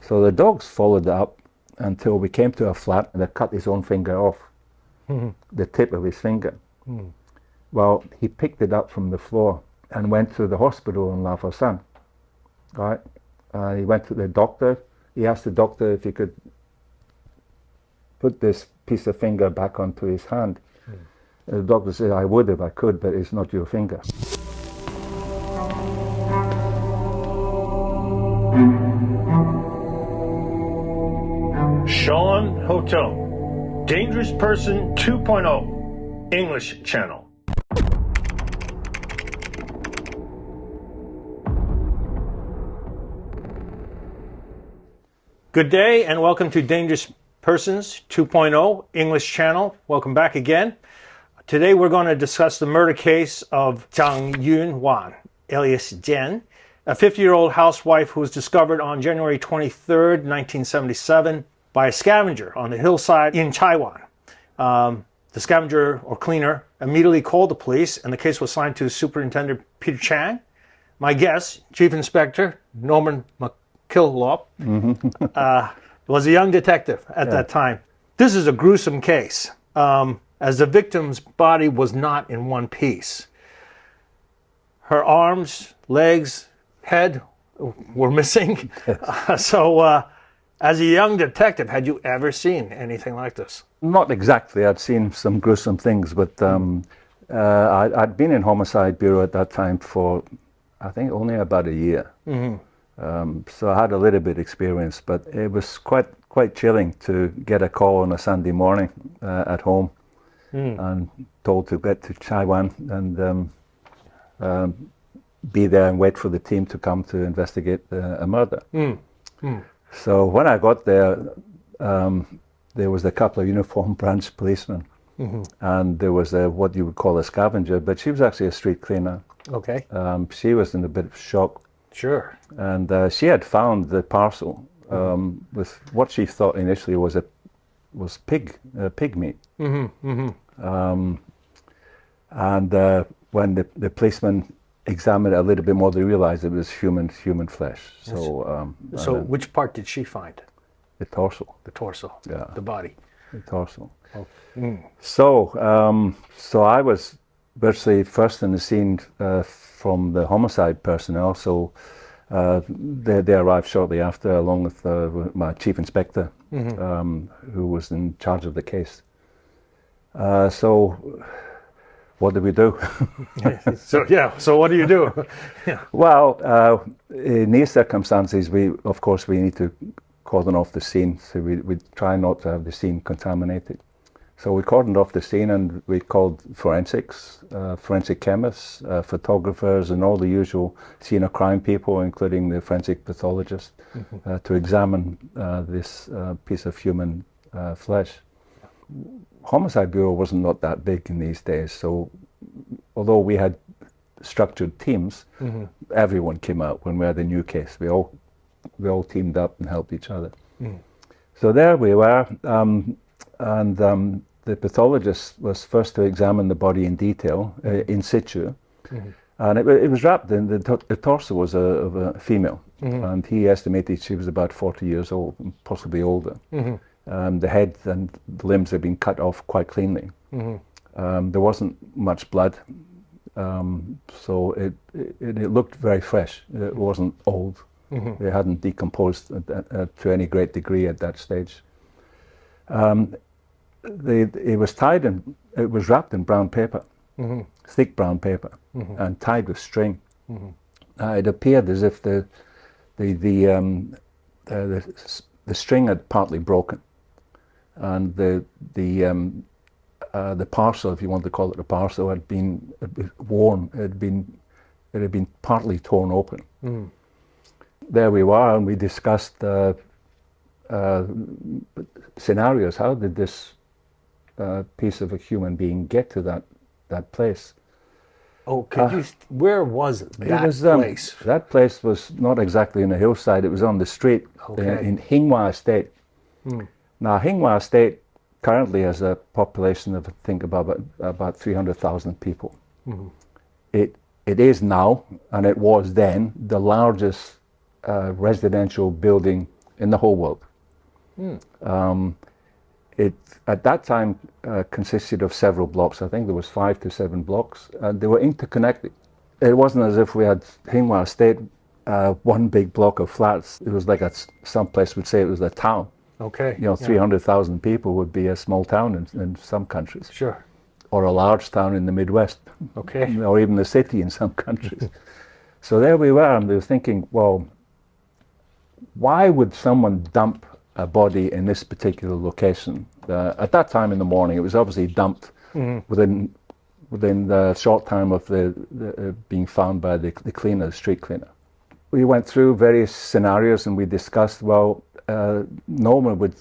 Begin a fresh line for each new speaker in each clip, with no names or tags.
So the dogs followed it up until we came to a flat, and they cut his own finger off, the tip of his finger. Well, he picked it up from the floor and went to the hospital in La Forsan, right? He went to the doctor. He asked the doctor if he could put this piece of finger back onto his hand. The doctor said, I would if I could, but it's not your finger.
𝐂𝐱-𝐖𝐢𝐟𝐞, Dangerous Person 2.0, English channel. Good day and welcome to Dangerous Persons 2.0 English channel. Welcome back again. Today we're going to discuss the murder case of Zhang Yunwan, alias Jen, a 50-year-old housewife who was discovered on January 23rd, 1977 by a scavenger on the hillside in Taiwan. The scavenger or cleaner immediately called the police and the case was assigned to Superintendent Peter Chang. My guest, Chief Inspector Norman MacKillop, was a young detective at that time. This is a gruesome case, as the victim's body was not in one piece. Her arms, legs, head were missing. So as a young detective, had you ever seen anything like this?
Not exactly. I'd seen some gruesome things, but I'd been in Homicide Bureau at that time for, I think, only about a year. So I had a little bit of experience, but it was quite chilling to get a call on a Sunday morning at home and told to get to Taiwan and be there and wait for the team to come to investigate a murder. So when I got there, there was a couple of uniformed branch policemen, and there was what you would call a scavenger, but she was actually a street cleaner.
Okay.
She was in a bit of shock.
Sure.
And she had found the parcel with what she thought initially was pig meat. And when the policeman examined it a little bit more, they realized it was human flesh. So,
which part did she find?
The torso.
The torso.
Yeah.
The body.
The torso.
Oh.
So I was virtually first in the scene from the homicide personnel. So they arrived shortly after, along with my chief inspector, who was in charge of the case. So what did we do?
So what do you do?
Well, in these circumstances, we need to cordon off the scene. So we try not to have the scene contaminated. So we cordoned off the scene and we called forensics, forensic chemists, photographers, and all the usual scene of crime people, including the forensic pathologist, to examine this piece of human flesh. Homicide Bureau wasn't not that big in these days, so although we had structured teams, everyone came out when we had a new case. We all teamed up and helped each other. So there we were, and the pathologist was first to examine the body in detail, in situ, and it was wrapped in, the torso was of a female, and he estimated she was about 40 years old, possibly older. The head and the limbs had been cut off quite cleanly. There wasn't much blood, so it looked very fresh. It wasn't old. It hadn't decomposed to any great degree at that stage. It was tied and it was wrapped in brown paper, thick brown paper, and tied with string. It appeared as if the string had partly broken, and the parcel, if you want to call it a parcel, had been worn. It had been partly torn open. There we were, and we discussed scenarios. How did this piece of a human being get to that place?
Oh, where was that place?
That place was not exactly in a hillside. It was on the street in Hing Wah Estate. Now, Hing Wah Estate currently has a population of, I think, about 300,000 people. It is now, and it was then, the largest residential building in the whole world. It at that time consisted of several blocks. I think there was 5 to 7 blocks, and they were interconnected. It wasn't as if we had Hing Wah Estate, one big block of flats. It was like some place would say it was a town.
Okay.
300,000 people would be a small town in some countries.
Sure.
Or a large town in the Midwest.
Okay.
Or even a city in some countries. So there we were, and we were thinking, well, why would someone dump a body in this particular location? At that time in the morning, it was obviously dumped within the short time of the being found by the cleaner, the street cleaner. We went through various scenarios, and we discussed, well, Norman would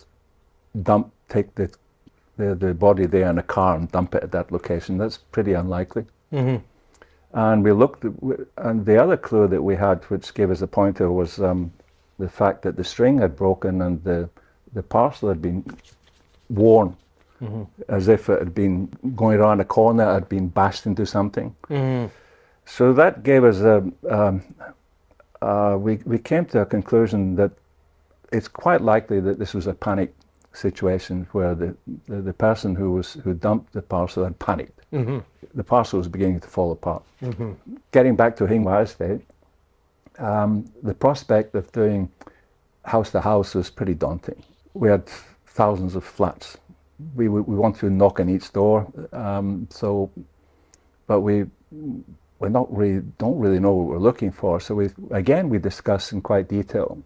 take the body there in a car and dump it at that location. That's pretty unlikely. And we looked at, and the other clue that we had, which gave us a pointer, was the fact that the string had broken and the parcel had been worn, as if it had been going around a corner, it had been bashed into something. So that gave us we came to a conclusion that it's quite likely that this was a panic situation where the person who dumped the parcel had panicked. The parcel was beginning to fall apart. Getting back to Hing Wah Estate, the prospect of doing house to house was pretty daunting. We had thousands of flats. We wanted to knock on each door, but we don't really know what we're looking for. So we discussed in quite detail.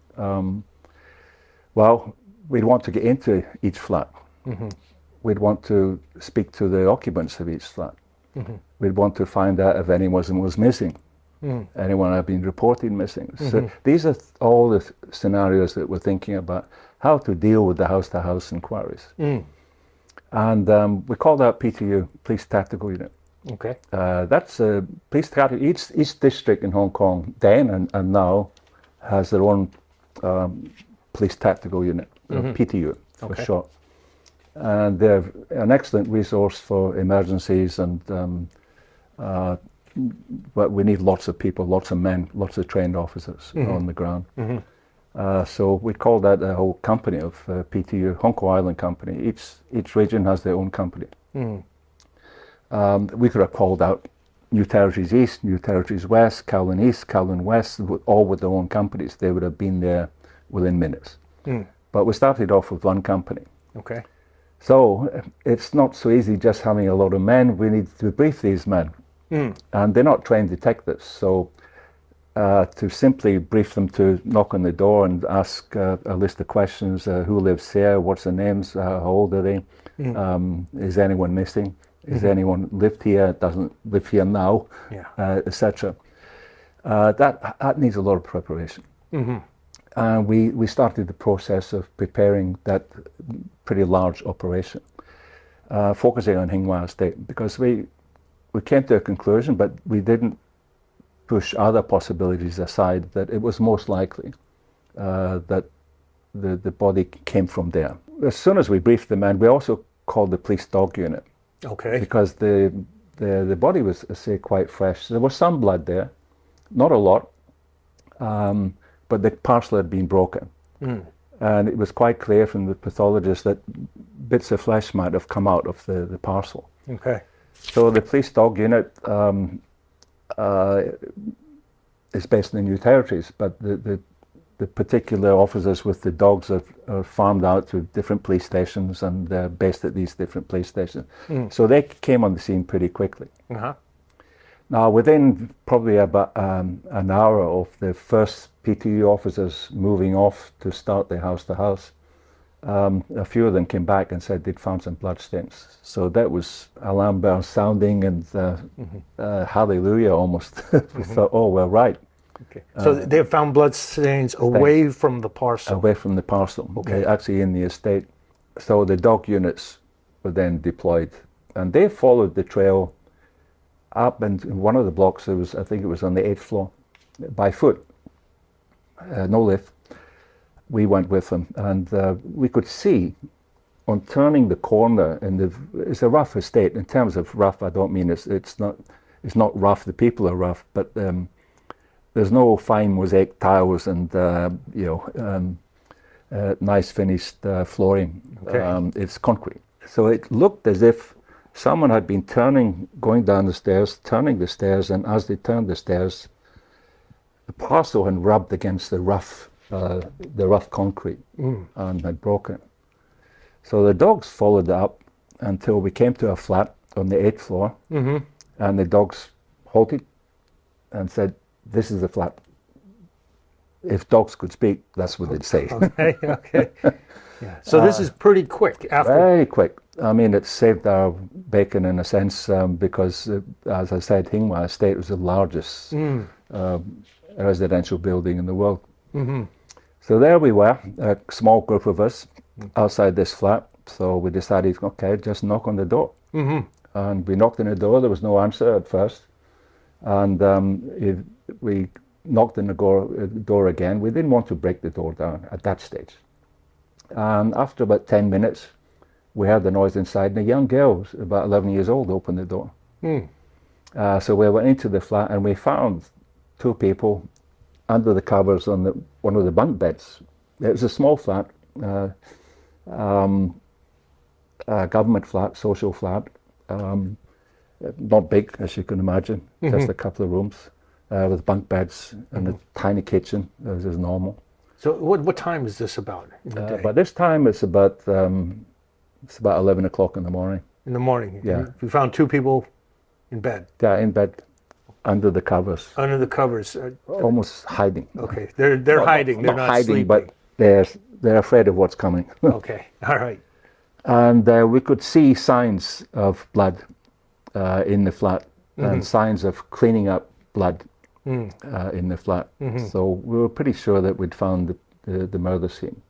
Well, we'd want to get into each flat. We'd want to speak to the occupants of each flat. We'd want to find out if anyone was missing. Anyone had been reported missing. So these are all the scenarios that we're thinking about, how to deal with the house-to-house inquiries. And we called out PTU, Police Tactical Unit.
Okay.
That's a police tactical. Each district in Hong Kong then and now has their own police tactical unit, PTU for short. And they're an excellent resource for emergencies, but we need lots of people, lots of men, lots of trained officers on the ground. So we call that a whole company of PTU, Hong Kong Island Company. Each region has their own company. We could have called out New Territories East, New Territories West, Kowloon East, Kowloon West, all with their own companies. They would have been there within minutes. But we started off with one company. Okay. So it's not so easy just having a lot of men. We need to brief these men. And they're not trained detectives. So to simply brief them to knock on the door and ask a list of questions, who lives here, what's their names, how old are they, is anyone missing, is anyone lived here, doesn't live here now, etc. That needs a lot of preparation. And we started the process of preparing that pretty large operation, focusing on Hing Wah Estate, because we came to a conclusion, but we didn't push other possibilities aside, that it was most likely that the body came from there. As soon as we briefed the men, we also called the police dog unit. Okay. Because the body was, say, quite fresh. There was some blood there, not a lot, but the parcel had been broken. And it was quite clear from the pathologist that bits of flesh might have come out of the parcel. Okay. So the police dog unit is based in the New Territories, but the particular officers with the dogs are farmed out to different police stations, and they're based at these different police stations. So they came on the scene pretty quickly. Now, within probably about an hour of the first PTU officers moving off to start their house-to-house, a few of them came back and said they'd found some bloodstains. So that was alarm bells sounding, and hallelujah almost. We thought, oh, we're right.
Okay. So they found bloodstains away from the parcel? Away
from the parcel, actually in the estate. So the dog units were then deployed, and they followed the trail up, and in one of the blocks, I think it was on the 8th floor, by foot, no lift. We went with them, and we could see, on turning the corner, it's a rough estate. In terms of rough, I don't mean it's not rough. The people are rough, but there's no fine mosaic tiles and nice finished flooring.
Okay.
It's concrete. So it looked as if someone had been going down the stairs, turning the stairs, and as they turned the stairs, the parcel had rubbed against the rough concrete and had broken. So the dogs followed it up until we came to a flat on the 8th floor, and the dogs halted and said, "This is the flat." If dogs could speak, that's what they'd say.
Okay, okay. Yeah. So this is pretty quick after.
Very quick. I mean, it saved our bacon in a sense because, as I said, Hing Wah Estate was the largest residential building in the world. So there we were, a small group of us outside this flat. So we decided, okay, just knock on the door. And we knocked on the door. There was no answer at first. And we knocked on the door again. We didn't want to break the door down at that stage. And after about 10 minutes, we heard the noise inside, and a young girl, about 11 years old, opened the door. So we went into the flat, and we found two people under the covers on one of the bunk beds. It was a small flat, a government flat, social flat, not big, as you can imagine, just a couple of rooms with bunk beds and a tiny kitchen, as is normal.
So what time is this about in the day?
By this time, it's about 11 o'clock in the morning.
In the morning?
Yeah.
You found two people in bed?
Yeah, in bed, under the covers.
Under the covers?
Almost hiding.
Okay, they're hiding, they're not
hiding,
sleeping.
but they're afraid of what's coming.
Okay, all right.
And we could see signs of blood in the flat, and signs of cleaning up blood in the flat. So we were pretty sure that we'd found the murder scene.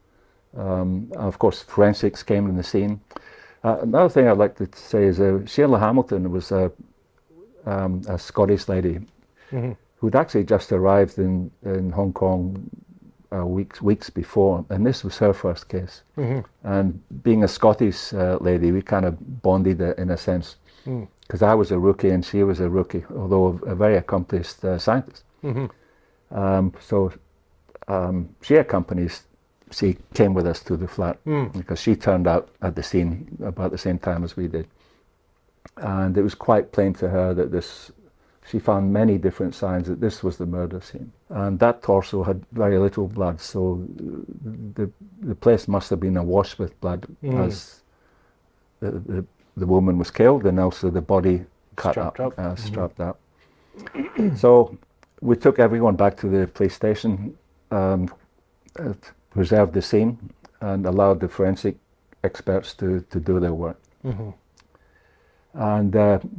Of course, forensics came in the scene. Another thing I'd like to say is Sheila Hamilton was a Scottish lady who'd actually just arrived in Hong Kong weeks before, and this was her first case. And being a Scottish lady, we kind of bonded in a sense, because I was a rookie and she was a rookie, although a very accomplished scientist. She came with us to the flat because she turned out at the scene about the same time as we did. And it was quite plain to her that she found many different signs that this was the murder scene. And that torso had very little blood, so the place must have been awash with blood as the woman was killed, and also the body strapped up. So we took everyone back to the police station, preserved the scene, and allowed the forensic experts to do their work. And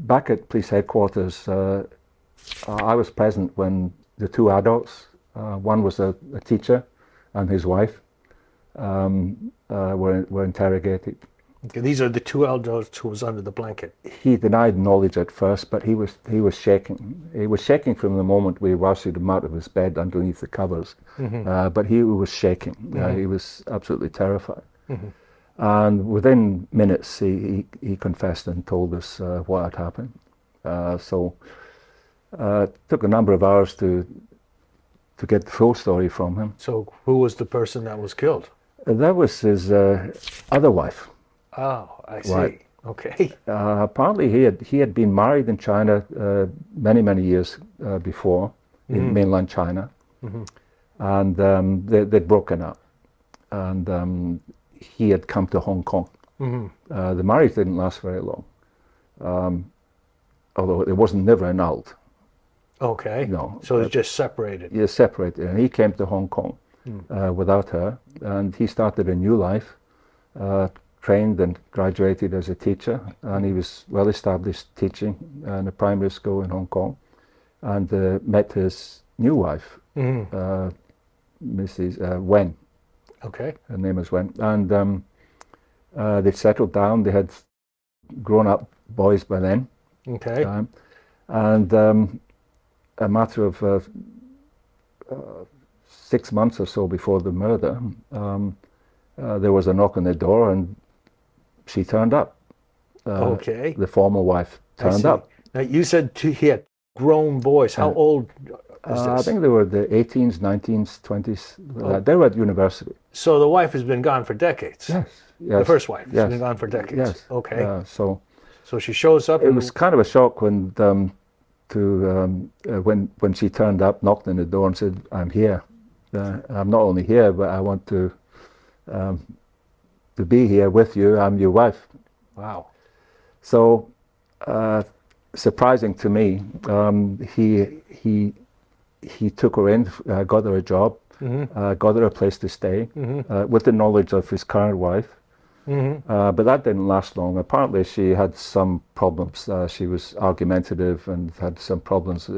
back at police headquarters, I was present when the two adults, one was a teacher and his wife, were interrogated.
Okay, these are the two adults who was under the blanket.
He denied knowledge at first, but he was shaking. He was shaking from the moment we rushed him out of his bed underneath the covers. But he was shaking. He was absolutely terrified. And within minutes, he confessed and told us what had happened. It took a number of hours to get the full story from him.
So who was the person that was killed?
That was his other wife.
Oh, I see.
Right.
Okay.
Apparently, he had been married in China many years before, in mainland China, and they'd broken up, and he had come to Hong Kong. The marriage didn't last very long, although it wasn't never annulled.
Okay.
No.
So it's just separated.
Yeah, separated, and he came to Hong Kong without her, and he started a new life. Trained and graduated as a teacher, and he was well established teaching in a primary school in Hong Kong, and met his new wife, Mrs. Wen.
Okay.
Her name is Wen, and they settled down. They had grown-up boys by then.
Okay.
And a matter of 6 months or so before the murder, there was a knock on the door, and she turned up.
Okay.
The former wife turned up.
Now you said he had grown boys. How old
I think they were the 18s, 19s, 20s. They were at university.
So the wife has been gone for decades.
Yes.
The first wife has
Yes.
been gone for decades.
Yes.
Okay.
So
she shows up.
it was kind of a shock when when she turned up, knocked on the door, and said, "I'm here. I'm not only here, but I want to be here with you. I'm your wife."
Wow.
So surprising to me, he took her in, got her a job, got her a place to stay, with the knowledge of his current wife. But that didn't last long. Apparently she had some problems. She was argumentative and had some problems.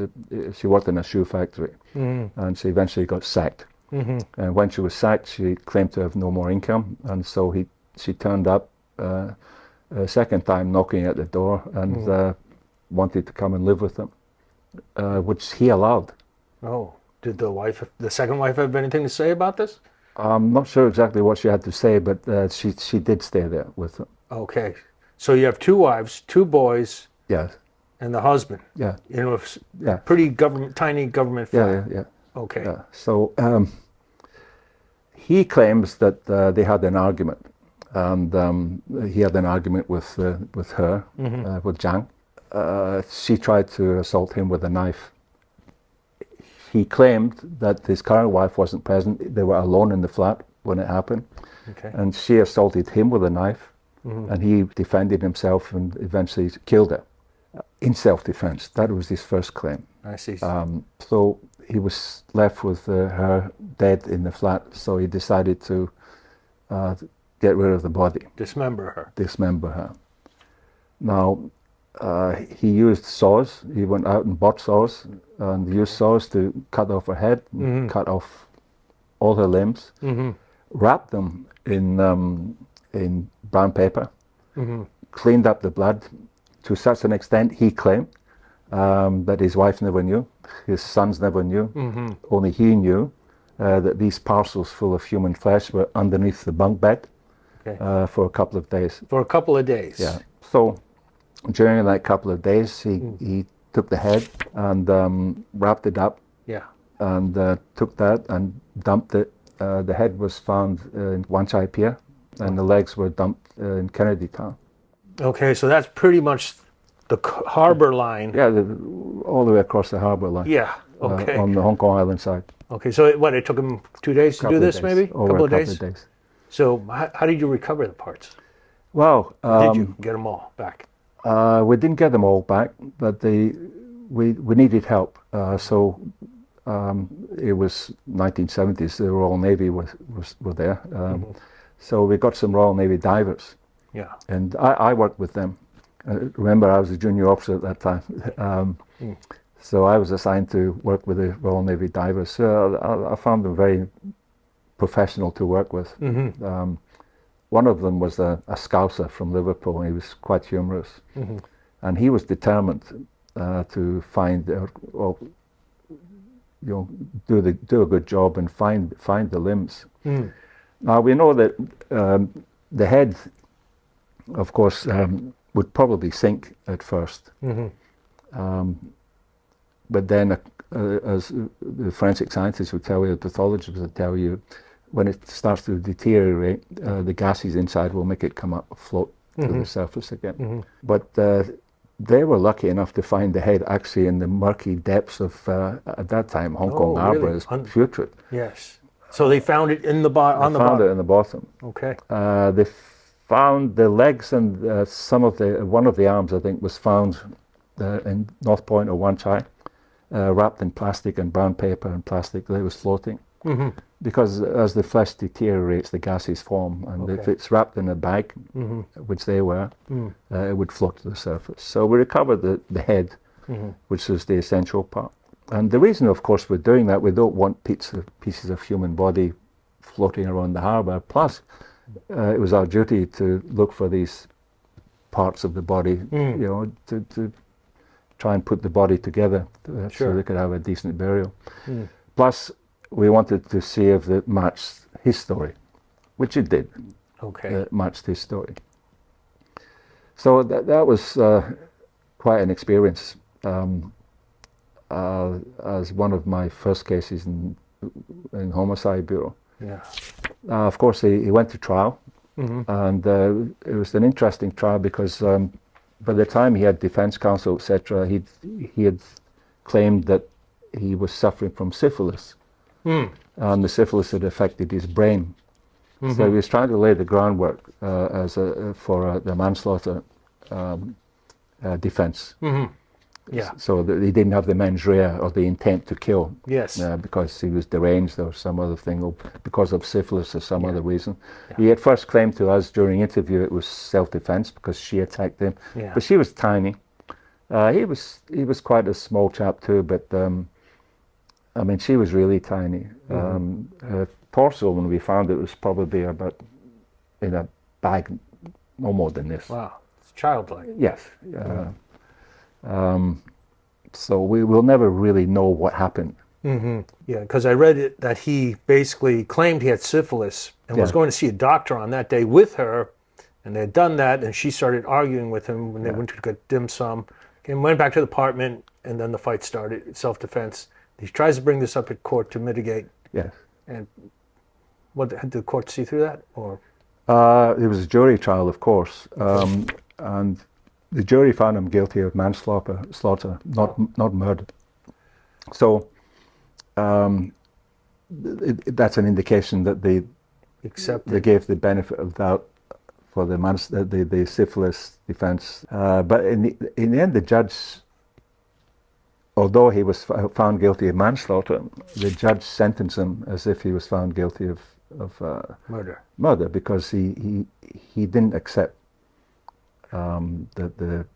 She worked in a shoe factory, and she eventually got sacked. And when she was sacked, she claimed to have no more income, and so she turned up a second time, knocking at the door, and wanted to come and live with him, which he allowed.
Oh, did the second wife have anything to say about this?
I'm not sure exactly what she had to say, but she did stay there with him.
Okay, so you have two wives, two boys.
Yes.
And the husband.
Yeah.
A pretty tiny government flat.
Yeah.
Okay.
Yeah. So he claims that they had an argument, and he had an argument with her, with Zhang. She tried to assault him with a knife. He claimed that his current wife wasn't present. They were alone in the flat when it happened.
Okay.
And she assaulted him with a knife, and he defended himself and eventually killed her in self-defense. That was his first claim.
I see.
So he was left with her dead in the flat, so he decided to get rid of the body.
Dismember her.
Dismember her. Now, he used saws. He went out and bought saws and used saws to cut off her head, cut off all her limbs, wrapped them in brown paper, cleaned up the blood to such an extent he claimed that his wife never knew, his sons never knew, only he knew that these parcels full of human flesh were underneath the bunk bed for a couple of days.
For a couple of days?
Yeah. So during that couple of days, he took the head and wrapped it up.
Yeah.
And took that and dumped it. The head was found in �W𝐚 Pier, and the legs were dumped in Kennedy Town.
Okay, so that's pretty much the harbor line.
Yeah, all the way across the harbor line.
Yeah, okay.
On the Hong Kong Island side.
Okay, so it took him 2 days to do this, maybe?
A couple of days.
So how did you recover the parts?
Well,
did you get them all back?
We didn't get them all back, but we needed help. So it was 1970s. The Royal Navy were there. So we got some Royal Navy divers.
Yeah.
And I worked with them. Remember, I was a junior officer at that time. So I was assigned to work with the Royal Navy divers. So I found them very professional to work with. One of them was a Scouser from Liverpool. He was quite humorous. And he was determined to find, do a good job and find the limbs. Now we know that the head, of course, would probably sink at first. But then, as the forensic scientists would tell you, the pathologists would tell you, when it starts to deteriorate, the gases inside will make it come up, float to the surface again. But they were lucky enough to find the head actually in the murky depths of, at that time, Hong Kong Harbour is putrid.
Yes. So they found it in the bottom.
They found it in the bottom.
Okay.
They found the legs and one of the arms, I think, was found in North Point or �W𝐚, wrapped in plastic and brown paper and plastic. It was floating. Because as the flesh deteriorates, the gases form, and if it's wrapped in a bag, which they were, it would float to the surface. So we recovered the head, which was the essential part. And the reason, of course, we're doing that, we don't want pieces of human body floating around the harbour. Plus, it was our duty to look for these parts of the body, to try and put the body together so they could have a decent burial. Plus, we wanted to see if it matched his story, which it did.
Okay.
It matched his story. So that was quite an experience. as one of my first cases in Homicide Bureau.
Yeah.
Of course, he went to trial, and it was an interesting trial because by the time he had defense counsel, etc., he had claimed that he was suffering from syphilis, and the syphilis had affected his brain. So he was trying to lay the groundwork for the manslaughter defense.
Yeah.
So that he didn't have the mens rea or the intent to kill.
Yes.
Because he was deranged or some other thing, or because of syphilis or some other reason. Yeah. He at first claimed to us during interview it was self-defense because she attacked him. Yeah. But she was tiny. He was quite a small chap too, but I mean, she was really tiny. Her torso, when we found it, was probably about in a bag, no more than this.
Wow, it's childlike.
Yes. So we will never really know what happened.
Yeah, because I read it that he basically claimed he had syphilis and was going to see a doctor on that day with her, and they had done that, and she started arguing with him when they went to get dim sum, and went back to the apartment, and then the fight started, self-defense. He tries to bring this up at court to mitigate.
Yes.
And what did the court see through that, or?
It was a jury trial, of course, and the jury found him guilty of manslaughter, not murder. So that's an indication that they gave the benefit of doubt for the syphilis defense. But in the end, the judge, although he was found guilty of manslaughter, the judge sentenced him as if he was found guilty of murder, because he didn't accept that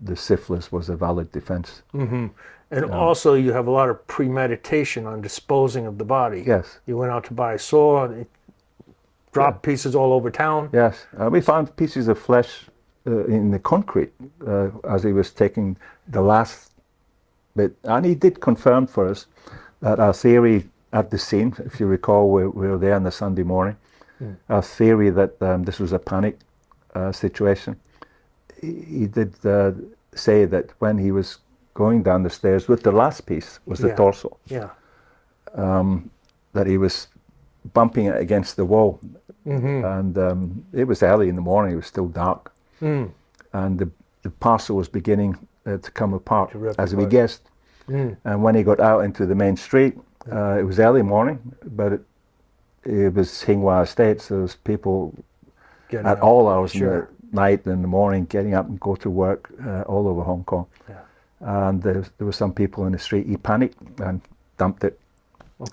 the syphilis was a valid defense.
And also you have a lot of premeditation on disposing of the body.
Yes.
You went out to buy a saw, and dropped pieces all over town.
Yes. We found pieces of flesh in the concrete as he was taking the last bit. And he did confirm for us that our theory at the scene, if you recall, we were there on the Sunday morning, our theory that this was a panic situation. He did say that when he was going down the stairs with the last piece was the torso. Yeah. That he was bumping it against the wall, and it was early in the morning. It was still dark, and the parcel was beginning to come apart, as we guessed. And when he got out into the main street, it was early morning, but it was Hing Wah Estate, so there was people at all hours in the night and in the morning getting up and go to work all over Hong Kong. And there were some people in the street. He panicked and dumped it,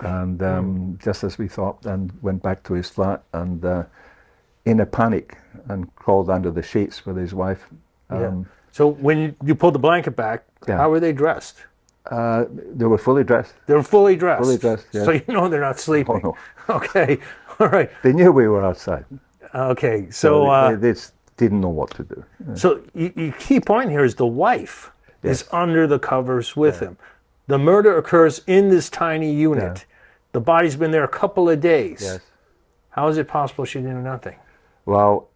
and just as we thought, and went back to his flat, and in a panic, and crawled under the sheets with his wife.
So when you pulled the blanket back, how were they dressed?
They were fully dressed.
They were fully dressed?
Fully dressed, yes.
So you know they're not sleeping?
Oh, no.
Okay, all right.
They knew we were outside.
Okay, so...
they didn't know what to do.
So your key point here is the wife is under the covers with him. The murder occurs in this tiny unit. The body's been there a couple of days.
Yes.
How is it possible she didn't know nothing?
Well,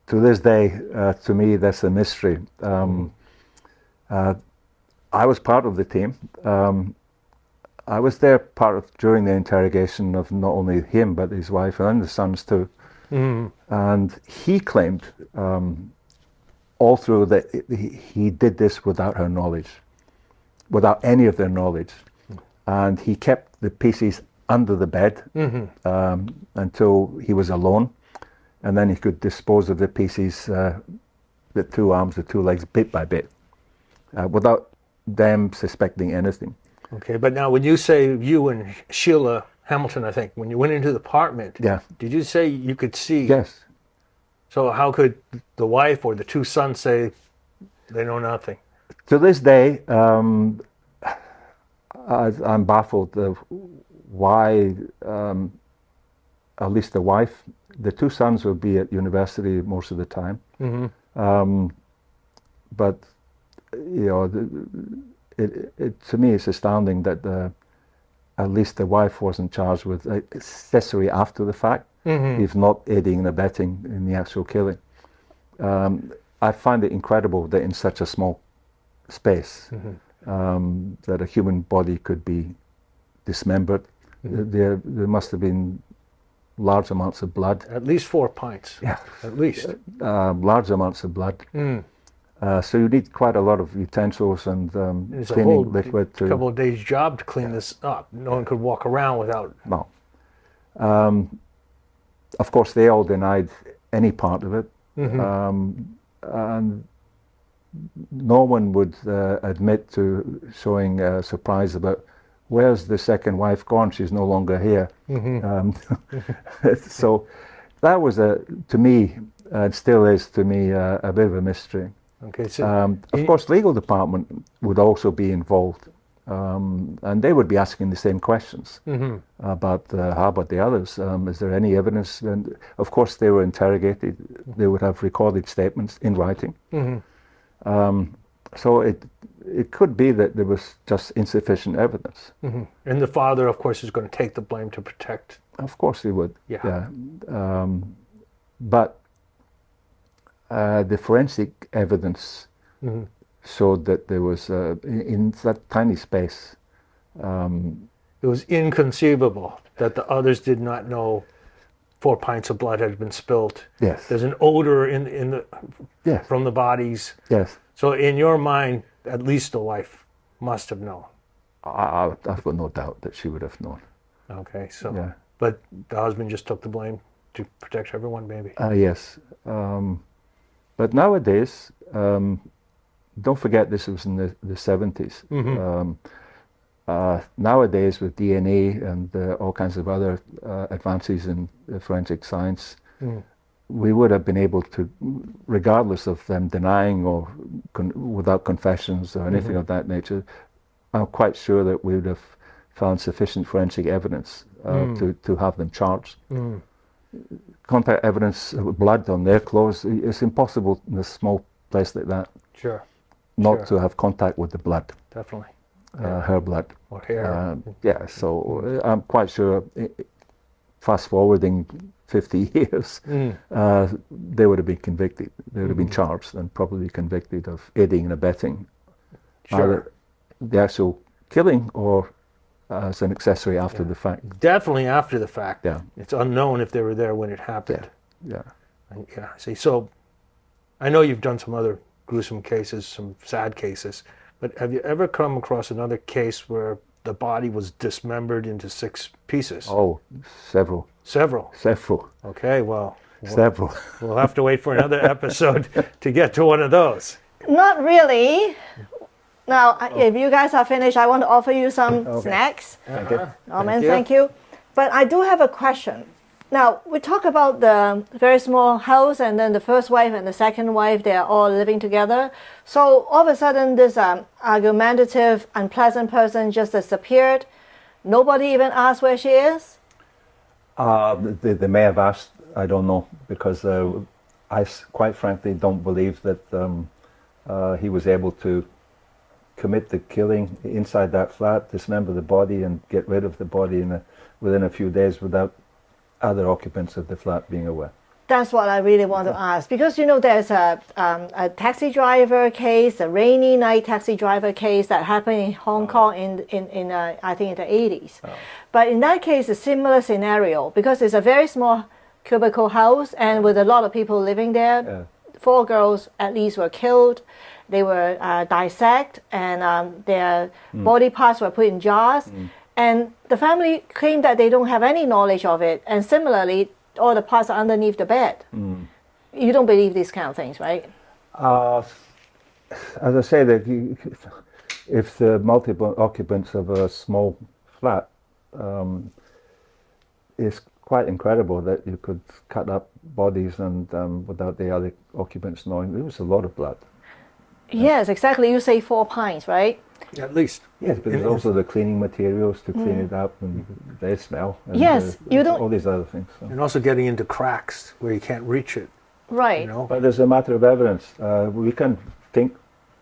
to this day, to me, that's a mystery. I was part of the team. I was there during the interrogation of not only him, but his wife and the sons too. And he claimed all through that he did this without her knowledge, without any of their knowledge. And he kept the pieces under the bed until he was alone. And then he could dispose of the pieces, the two arms, the two legs, bit by bit, without them suspecting anything.
Okay, but now when you say you and Sheila Hamilton, I think, when you went into the apartment, did you say you could see?
Yes.
So how could the wife or the two sons say they know nothing?
To this day, I'm baffled of why, at least the wife, the two sons will be at university most of the time. But, you know, to me it's astounding that at least the wife wasn't charged with accessory after the fact, if not aiding and abetting in the actual killing. I find it incredible that in such a small space, that a human body could be dismembered. There must have been large amounts of blood.
At least 4 pints.
Yeah.
At least.
Large amounts of blood. So you need quite a lot of utensils and
It's a
cleaning
whole
liquid.
couple of days' job to clean this up. No one could walk around without...
No. Of course, they all denied any part of it. And no one would admit to showing surprise about, where's the second wife gone? She's no longer here. So that was, to me, it still is to me, a bit of a mystery.
Okay, so
of course, legal department would also be involved, and they would be asking the same questions about how about the others? Is there any evidence? And of course, they were interrogated. They would have recorded statements in writing. So it could be that there was just insufficient evidence.
And the father, of course, is going to take the blame to protect.
Of course, he would.
Yeah.
But the forensic evidence showed that there was, in that tiny space,
It was inconceivable that the others did not know 4 pints of blood had been spilled.
Yes.
There's an odor in the
Yes.
from the bodies.
Yes.
So in your mind, at least the wife must have known.
I've got no doubt that she would have known.
Okay, so
Yeah.
but the husband just took the blame to protect everyone, maybe.
Yes. But nowadays, don't forget this was in the 70s. Nowadays, with DNA and all kinds of other advances in forensic science, we would have been able to, regardless of them denying or without confessions or anything of that nature, I'm quite sure that we would have found sufficient forensic evidence to have them charged. Contact evidence, blood on their clothes, it's impossible in a small place like that
Sure.
not to have contact with the blood.
Definitely.
Her blood.
Or hair.
Yeah, so I'm quite sure, fast forwarding 50 years, they would have been convicted. They would have been charged and probably convicted of aiding and abetting either the actual killing or as an accessory after the fact.
Definitely after the fact.
Yeah.
It's unknown if they were there when it happened.
Yeah.
Yeah. See, so I know you've done some other gruesome cases, some sad cases, but have you ever come across another case where the body was dismembered into 6 pieces?
Oh, several.
Several.
Several.
Okay, well,
Several.
we'll have to wait for another episode to get to one of those.
Not really. Now, if you guys are finished, I want to offer you some snacks. Norman, thank you. But I do have a question. Now, we talk about the very small house and then the first wife and the second wife, they're all living together. So all of a sudden, this argumentative, unpleasant person just disappeared. Nobody even asked where she is?
They may have asked, I don't know, because I quite frankly don't believe that he was able to commit the killing inside that flat, dismember the body and get rid of the body within a few days without other occupants of the flat being aware.
That's what I really want to ask, because you know there's a taxi driver case, a rainy night taxi driver case that happened in Hong Kong in I think in the 80s. But in that case, a similar scenario, because it's a very small cubicle house and with a lot of people living there. 4 girls at least were killed. They were dissected and their body parts were put in jars. And the family claimed that they don't have any knowledge of it. And similarly, all the parts are underneath the bed. You don't believe these kind of things, right?
As I say, that if the multiple occupants of a small flat, it's quite incredible that you could cut up bodies and without the other occupants knowing. There was a lot of blood.
Yes, exactly. You say 4 pints, right?
At least.
Yes, but there's also the cleaning materials to clean it up, and they smell. And
Yes, you don't.
all these other things. So.
And also getting into cracks where you can't reach it.
Right.
You know?
But there's a matter of evidence. We can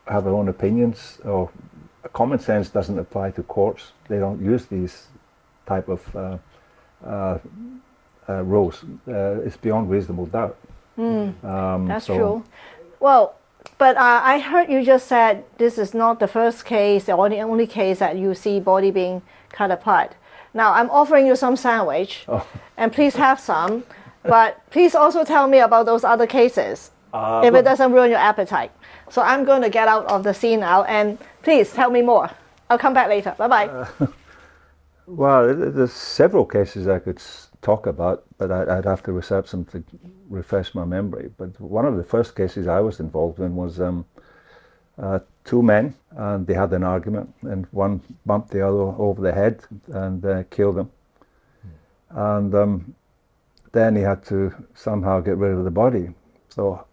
have our own opinions, or common sense doesn't apply to courts. They don't use these type of rules. It's beyond reasonable doubt.
That's true. Well, But I heard you just said this is not the first case, the only case that you see body being cut apart. Now, I'm offering you some sandwich, and please have some. But please also tell me about those other cases, if it doesn't ruin your appetite. So I'm going to get out of the scene now, and please tell me more. I'll come back later. Bye-bye.
Well, there's several cases I could talk about, but I'd have to research them to refresh my memory. But one of the first cases I was involved in was two men, and they had an argument, and one bumped the other over the head and killed him. And then he had to somehow get rid of the body. So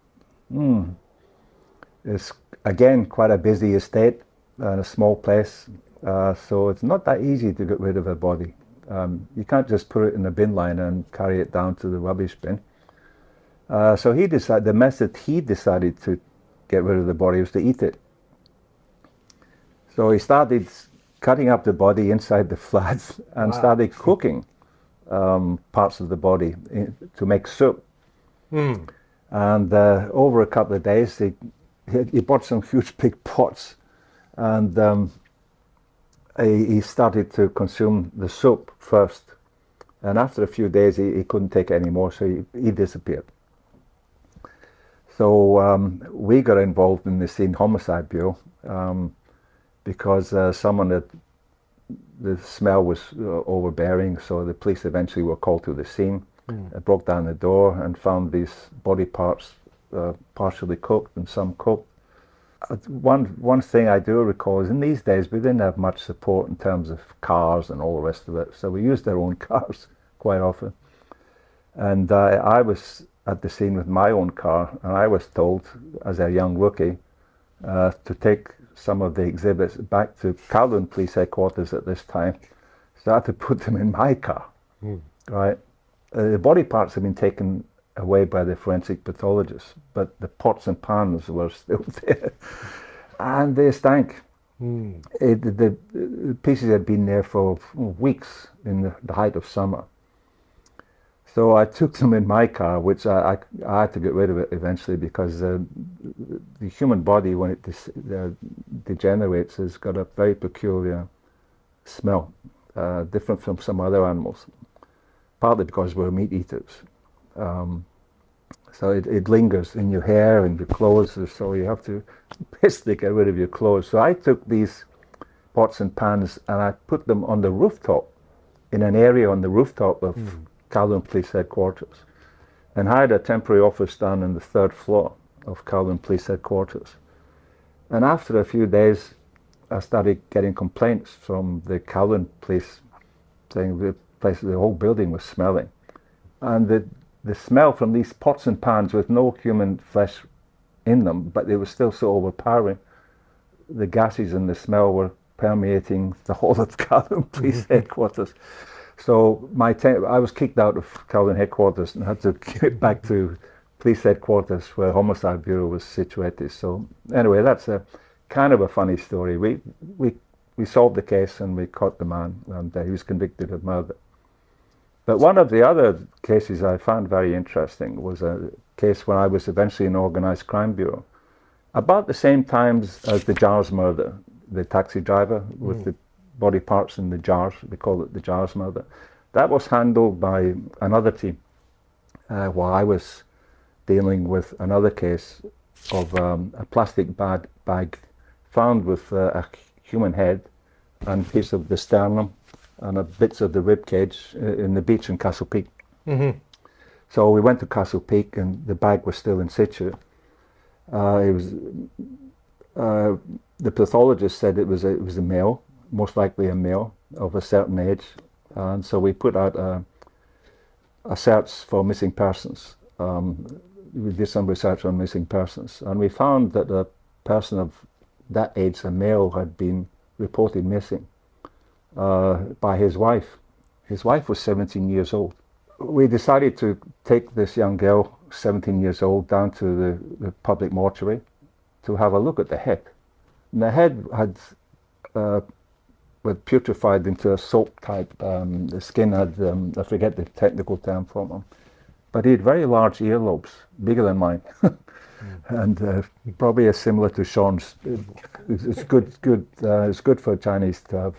it's again quite a busy estate and a small place, so it's not that easy to get rid of a body. You can't just put it in a bin liner and carry it down to the rubbish bin. So he decided, the method he decided to get rid of the body was to eat it. So he started cutting up the body inside the flats and started cooking parts of the body to make soup. And over a couple of days, he bought some huge big pots, and he started to consume the soup first. And after a few days, he couldn't take it anymore, so he disappeared. So we got involved in the scene homicide bureau because the smell was overbearing, so the police eventually were called to the scene. Broke down the door and found these body parts partially cooked and some cooked. One thing I do recall is in these days we didn't have much support in terms of cars and all the rest of it, so we used our own cars quite often. And I was at the scene with my own car, and I was told as a young rookie to take some of the exhibits back to Kowloon Police Headquarters at this time, so I had to put them in my car, right? The body parts had been taken away by the forensic pathologists, but the pots and pans were still there, and they stank. The pieces had been there for weeks in the height of summer. So I took them in my car, which I had to get rid of it eventually, because the human body, when it degenerates, has got a very peculiar smell, different from some other animals, partly because we're meat eaters. So it lingers in your hair and your clothes, so you have to basically get rid of your clothes. So I took these pots and pans and I put them on the rooftop, in an area on the rooftop of Kowloon Police Headquarters, and hired a temporary office down on the 3rd floor of Kowloon Police Headquarters. And after a few days, I started getting complaints from the Kowloon Police saying the whole building was smelling. And the smell from these pots and pans with no human flesh in them, but they were still so overpowering, the gases and the smell were permeating the whole of Kowloon Police Headquarters. So I was kicked out of Kowloon Headquarters and had to get back to Police Headquarters where Homicide Bureau was situated. So anyway, that's a kind of a funny story. We solved the case and we caught the man, and he was convicted of murder. But one of the other cases I found very interesting was a case when I was eventually in Organised Crime Bureau. About the same time as the jars murder, the taxi driver with the body parts in the jars, we call it the jars murder. That was handled by another team, while I was dealing with another case of a plastic bag found with a human head and a piece of the sternum and bits of the rib cage in the beach in Castle Peak. So we went to Castle Peak and the bag was still in situ. The pathologist said it was a male, most likely a male of a certain age, and so we put out a search for missing persons. We did some research on missing persons, and we found that a person of that age, a male, had been reported missing by his wife. His wife was 17 years old. We decided to take this young girl, 17 years old, down to the public mortuary to have a look at the head. And the head had putrefied into a soap type. The skin had, I forget the technical term for them, but he had very large earlobes, bigger than mine. And probably is similar to Sean's. It's good for Chinese to have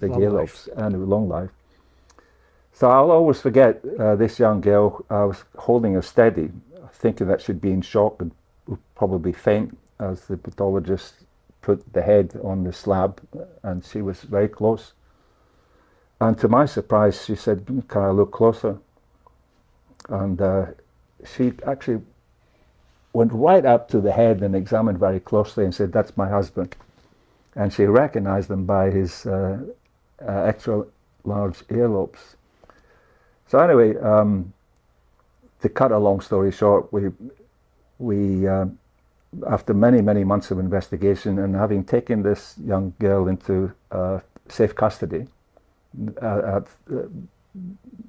big earlobes and a long life. So I'll always forget this young girl. I was holding her steady, thinking that she'd be in shock and would probably faint as the pathologist put the head on the slab, and she was very close. And to my surprise, she said, "Can I look closer?" And she actually went right up to the head and examined very closely and said, "That's my husband." And she recognized him by his extra large earlobes. So anyway, to cut a long story short, we after many months of investigation and having taken this young girl into safe custody,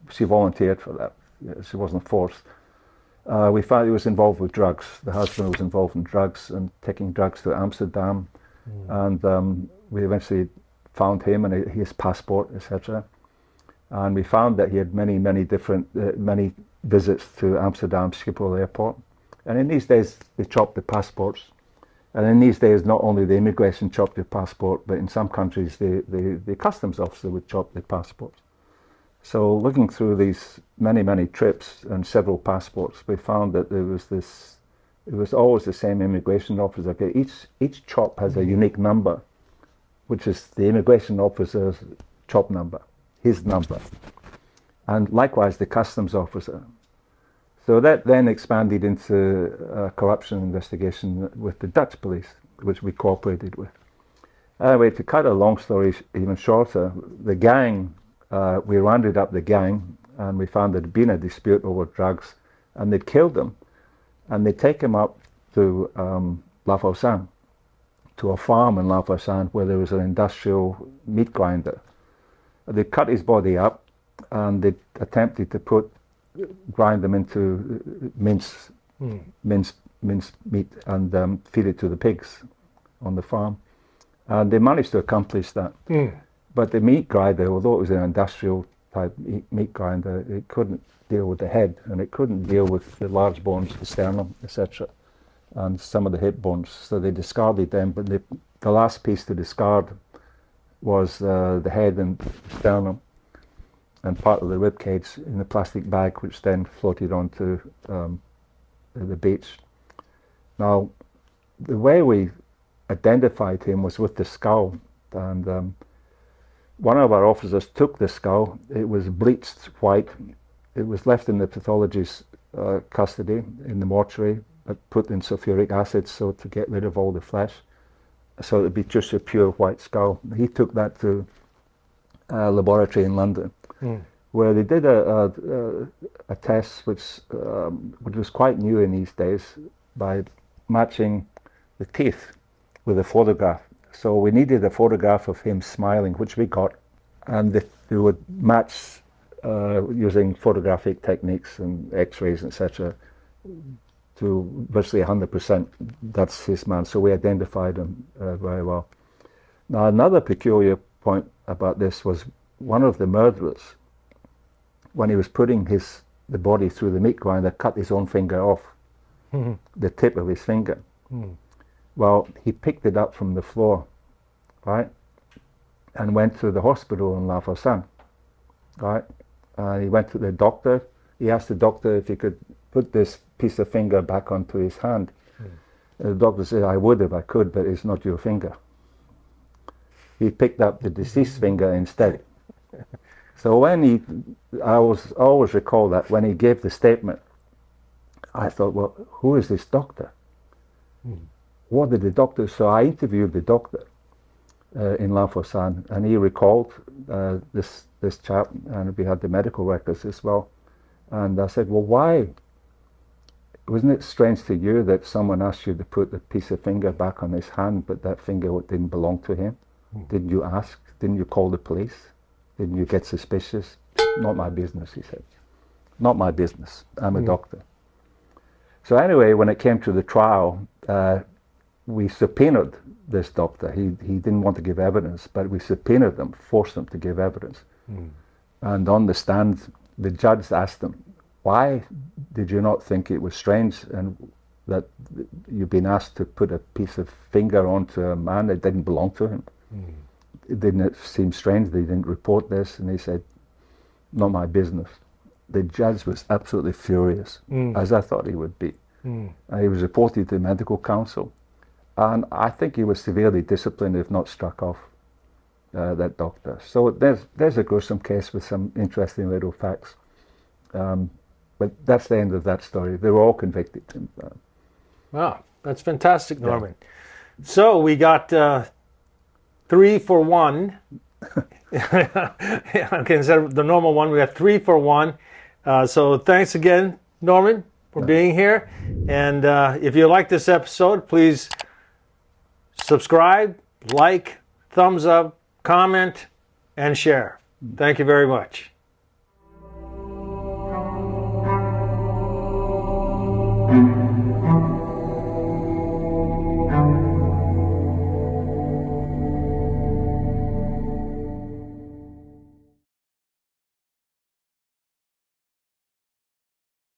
she volunteered for that. She wasn't forced. We found he was involved with drugs. The husband was involved in drugs and taking drugs to Amsterdam. And we eventually found him and his passport, etc. And we found that he had many different, many visits to Amsterdam Schiphol Airport. And in these days, they chopped the passports. And in these days, not only the immigration chopped your passport, but in some countries, the customs officer would chop the passports. So looking through these many trips and several passports, we found that there was this, it was always the same immigration officer. Okay, each chop has a unique number, which is the immigration officer's chop number, his number. And likewise, the customs officer. So that then expanded into a corruption investigation with the Dutch police, which we cooperated with. Anyway, to cut a long story even shorter, the gang, we rounded up the gang and we found there'd been a dispute over drugs and they'd killed them. And they'd take him up to 𝐿afourcade, to a farm in 𝐿afourcade where there was an industrial meat grinder. They cut his body up and they attempted to grind them into mince meat and feed it to the pigs on the farm. And they managed to accomplish that. But the meat grinder, although it was an industrial type meat grinder, it couldn't deal with the head and it couldn't deal with the large bones, the sternum, etc. and some of the hip bones. So they discarded them, but the last piece to discard was the head and sternum and part of the rib cage in a plastic bag, which then floated onto the beach. Now, the way we identified him was with the skull, and one of our officers took the skull. It was bleached white. It was left in the pathologist's custody in the mortuary, but put in sulfuric acid so to get rid of all the flesh, so it'd be just a pure white skull. He took that to a laboratory in London, where they did a test which was quite new in these days by matching the teeth with a photograph. So we needed a photograph of him smiling, which we got, and they would match using photographic techniques and x-rays, etc., to virtually 100%. That's his man. So we identified him very well. Now, another peculiar point about this was one of the murderers, when he was putting the body through the meat grinder, cut his own finger off, the tip of his finger. Well, he picked it up from the floor, right, and went to the hospital in 𝐿afourcade, right. He went to the doctor. He asked the doctor if he could put this piece of finger back onto his hand. And the doctor said, "I would if I could, but it's not your finger." He picked up the deceased finger instead. So I always recall that when he gave the statement, I thought, well, who is this doctor? What did the doctor? So I interviewed the doctor in 𝐿afourcade, and he recalled this chap, and we had the medical records as well. And I said, well, why? Wasn't it strange to you that someone asked you to put the piece of finger back on his hand, but that finger didn't belong to him? Didn't you ask? Didn't you call the police? Didn't you get suspicious? Not my business, he said. Not my business. I'm a doctor. So anyway, when it came to the trial, we subpoenaed this doctor. He didn't want to give evidence, but we subpoenaed them, forced them to give evidence. And on the stand, the judge asked him, why did you not think it was strange? And that you've been asked to put a piece of finger onto a man that didn't belong to him. It didn't seem strange. They didn't report this, and he said, "Not my business." The judge was absolutely furious, as I thought he would be. He was reported to the medical council, and I think he was severely disciplined, if not struck off, that doctor. So there's a gruesome case with some interesting little facts. But that's the end of that story. They were all convicted.
Wow, that's fantastic, Norman. Yeah. So we got 3 for 1. Okay, instead of the normal one, we got 3 for 1. So thanks again, Norman, for being here. And if you like this episode, please subscribe, like, thumbs up, comment, and share. Thank you very much.